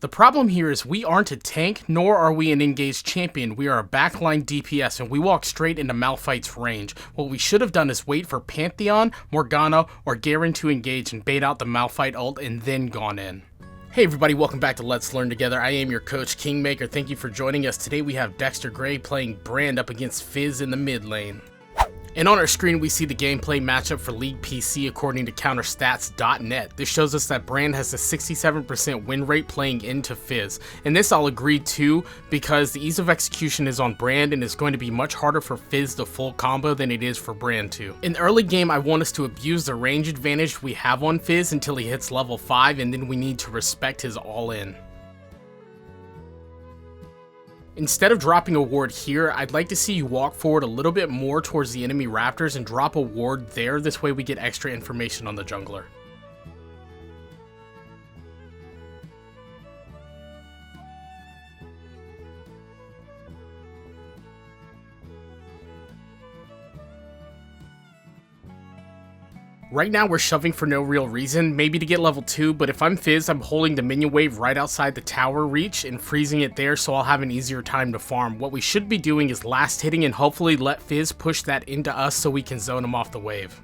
The problem here is we aren't a tank, nor are we an engaged champion. We are a backline DPS, and we walk straight into Malphite's range. What we should have done is wait for Pantheon, Morgana, or Garen to engage and bait out the Malphite ult and then gone in. Hey everybody, welcome back to Let's Learn Together. I am your coach, KingMaker. Thank you for joining us. Today we have Dexter Gray playing Brand up against Fizz in the mid lane. And on our screen we see the gameplay matchup for League PC according to counterstats.net. This shows us that Brand has a 67% win rate playing into Fizz. And this I'll agree to because the ease of execution is on Brand and it's going to be much harder for Fizz to full combo than it is for Brand to. In the early game I want us to abuse the range advantage we have on Fizz until he hits level 5, and then we need to respect his all-in. Instead of dropping a ward here, I'd like to see you walk forward a little bit more towards the enemy raptors and drop a ward there. This way we get extra information on the jungler. Right now we're shoving for no real reason, maybe to get level 2, but if I'm Fizz, I'm holding the minion wave right outside the tower reach and freezing it there so I'll have an easier time to farm. What we should be doing is last hitting and hopefully let Fizz push that into us so we can zone him off the wave.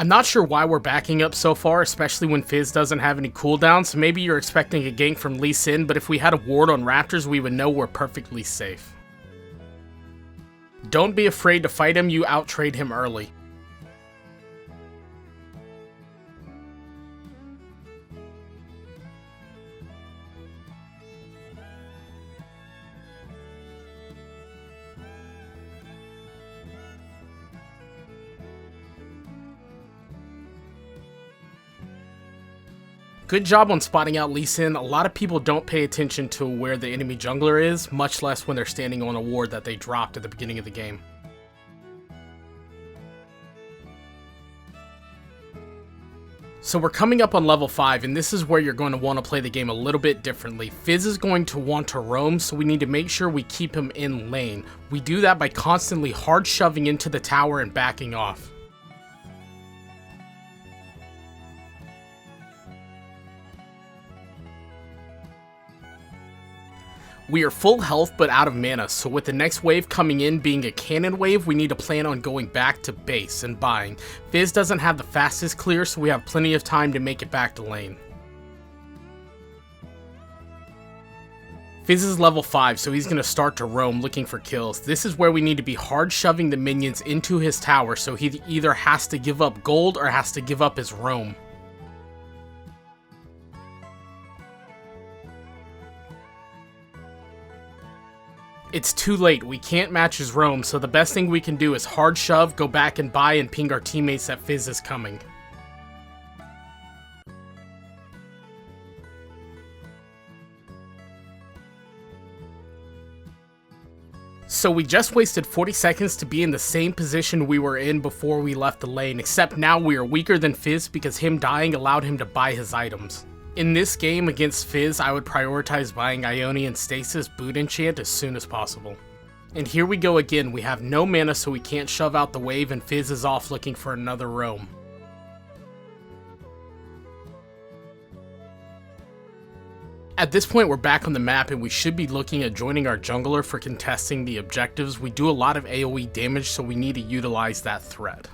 I'm not sure why we're backing up so far, especially when Fizz doesn't have any cooldowns. Maybe you're expecting a gank from Lee Sin, but if we had a ward on Raptors, we would know we're perfectly safe. Don't be afraid to fight him, you out-trade him early. Good job on spotting out Lee Sin. A lot of people don't pay attention to where the enemy jungler is, much less when they're standing on a ward that they dropped at the beginning of the game. So we're coming up on level 5, and this is where you're going to want to play the game a little bit differently. Fizz is going to want to roam, so we need to make sure we keep him in lane. We do that by constantly hard shoving into the tower and backing off. We are full health but out of mana, so with the next wave coming in being a cannon wave, we need to plan on going back to base and buying. Fizz doesn't have the fastest clear, so we have plenty of time to make it back to lane. Fizz is level 5, so he's going to start to roam looking for kills. This is where we need to be hard shoving the minions into his tower, so he either has to give up gold or has to give up his roam. It's too late, we can't match his roam, so the best thing we can do is hard shove, go back and buy, and ping our teammates that Fizz is coming. So we just wasted 40 seconds to be in the same position we were in before we left the lane, except now we are weaker than Fizz because him dying allowed him to buy his items. In this game against Fizz, I would prioritize buying Ionian Stasis boot enchant as soon as possible. And here we go again, we have no mana so we can't shove out the wave and Fizz is off looking for another roam. At this point we're back on the map and we should be looking at joining our jungler for contesting the objectives. We do a lot of AoE damage, so we need to utilize that threat.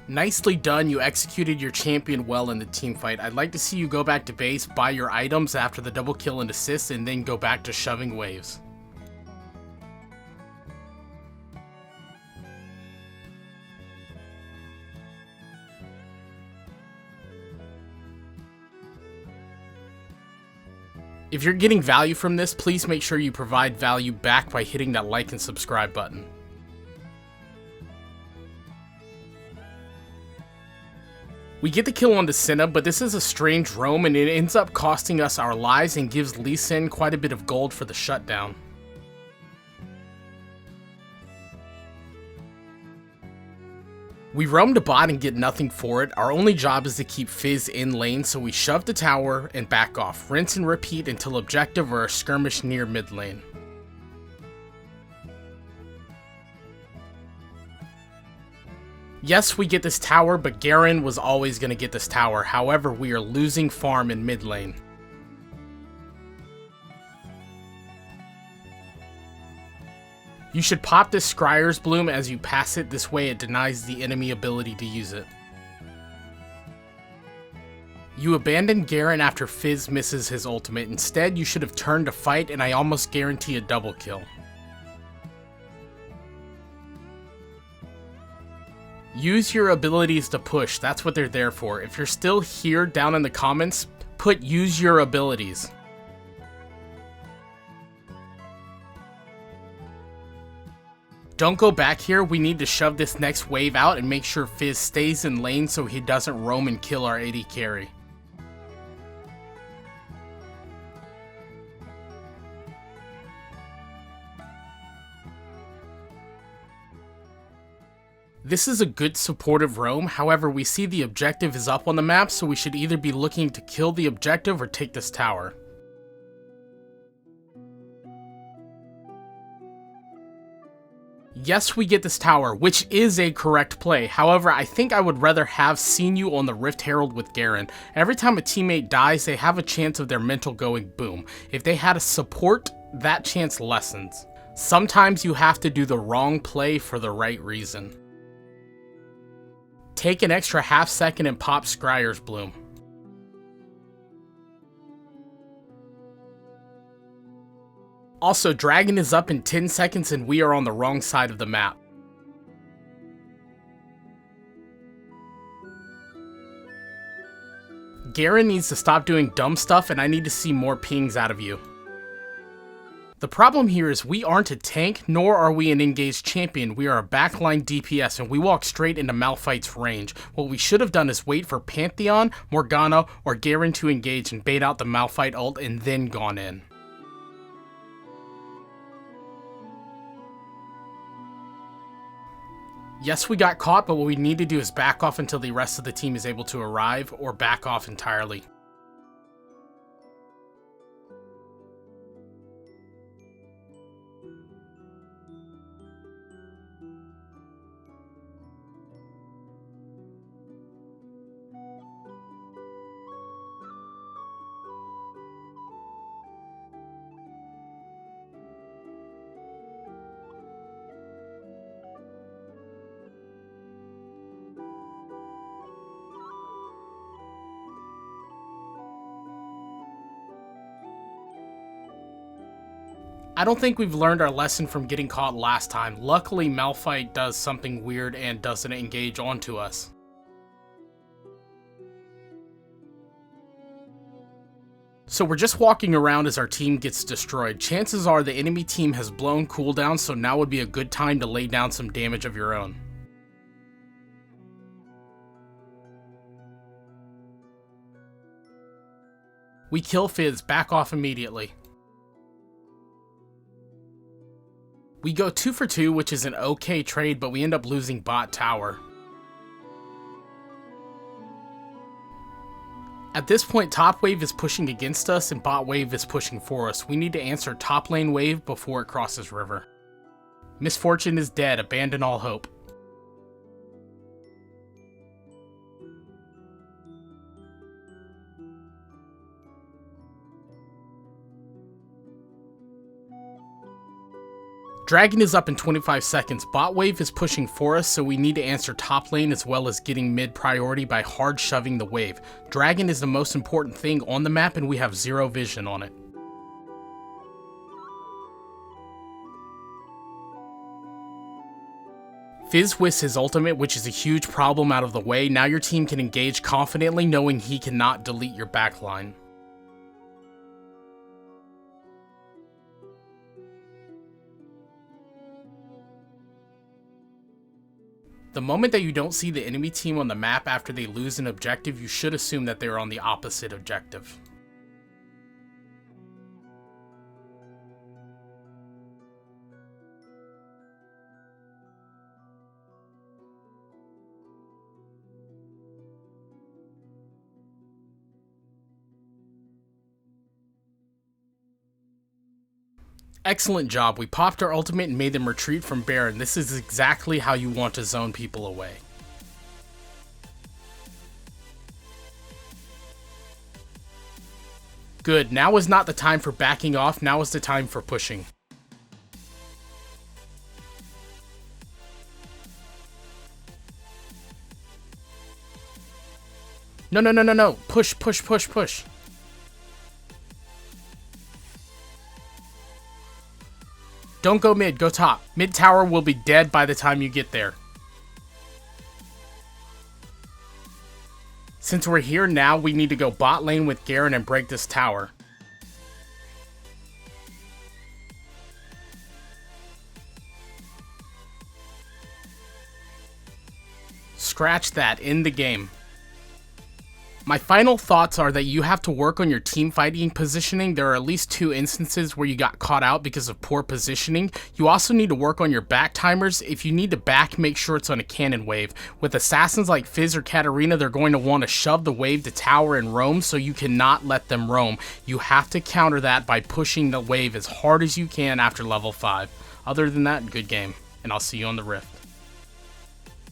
Nicely done, you executed your champion well in the teamfight. I'd like to see you go back to base, buy your items after the double kill and assist, and then go back to shoving waves. If you're getting value from this, please make sure you provide value back by hitting that like and subscribe button. We get the kill on the Senna, but this is a strange roam and it ends up costing us our lives and gives Lee Sin quite a bit of gold for the shutdown. We roam to bot and get nothing for it. Our only job is to keep Fizz in lane, so we shove the tower and back off. Rinse and repeat until objective or a skirmish near mid lane. Yes, we get this tower, but Garen was always going to get this tower. However, we are losing farm in mid lane. You should pop this Scryer's Bloom as you pass it, this way it denies the enemy ability to use it. You abandon Garen after Fizz misses his ultimate. Instead, you should have turned to fight and I almost guarantee a double kill. Use your abilities to push, that's what they're there for. If you're still here down in the comments, put use your abilities. Don't go back here, we need to shove this next wave out and make sure Fizz stays in lane so he doesn't roam and kill our AD carry. This is a good supportive roam, however we see the objective is up on the map, so we should either be looking to kill the objective or take this tower. Yes, we get this tower, which is a correct play. However, I think I would rather have seen you on the Rift Herald with Garen. Every time a teammate dies, they have a chance of their mental going boom. If they had a support, that chance lessens. Sometimes you have to do the wrong play for the right reason. Take an extra half second and pop Scryer's Bloom. Also, Dragon is up in 10 seconds and we are on the wrong side of the map. Garen needs to stop doing dumb stuff and I need to see more pings out of you. The problem here is we aren't a tank, nor are we an engaged champion. We are a backline DPS and we walk straight into Malphite's range. What we should have done is wait for Pantheon, Morgana, or Garen to engage and bait out the Malphite ult and then gone in. Yes, we got caught, but what we need to do is back off until the rest of the team is able to arrive, or back off entirely. I don't think we've learned our lesson from getting caught last time. Luckily, Malphite does something weird and doesn't engage onto us. So we're just walking around as our team gets destroyed. Chances are the enemy team has blown cooldown, so now would be a good time to lay down some damage of your own. We kill Fizz, back off immediately. We go 2 for 2, which is an okay trade, but we end up losing bot tower. At this point, top wave is pushing against us and bot wave is pushing for us. We need to answer top lane wave before it crosses river. Misfortune is dead, abandon all hope. Dragon is up in 25 seconds. Bot wave is pushing for us, so we need to answer top lane as well as getting mid priority by hard shoving the wave. Dragon is the most important thing on the map and we have zero vision on it. Fizz whisks his ultimate, which is a huge problem out of the way. Now your team can engage confidently knowing he cannot delete your backline. The moment that you don't see the enemy team on the map after they lose an objective, you should assume that they are on the opposite objective. Excellent job, we popped our ultimate and made them retreat from Baron. This is exactly how you want to zone people away. Good, now is not the time for backing off, now is the time for pushing. No, push. Don't go mid, go top. Mid tower will be dead by the time you get there. Since we're here now, we need to go bot lane with Garen and break this tower. Scratch that, in the game. My final thoughts are that you have to work on your team fighting positioning. There are at least 2 instances where you got caught out because of poor positioning. You also need to work on your back timers. If you need to back, make sure it's on a cannon wave. With assassins like Fizz or Katarina, they're going to want to shove the wave to tower and roam, so you cannot let them roam. You have to counter that by pushing the wave as hard as you can after level 5. Other than that, good game, and I'll see you on the Rift.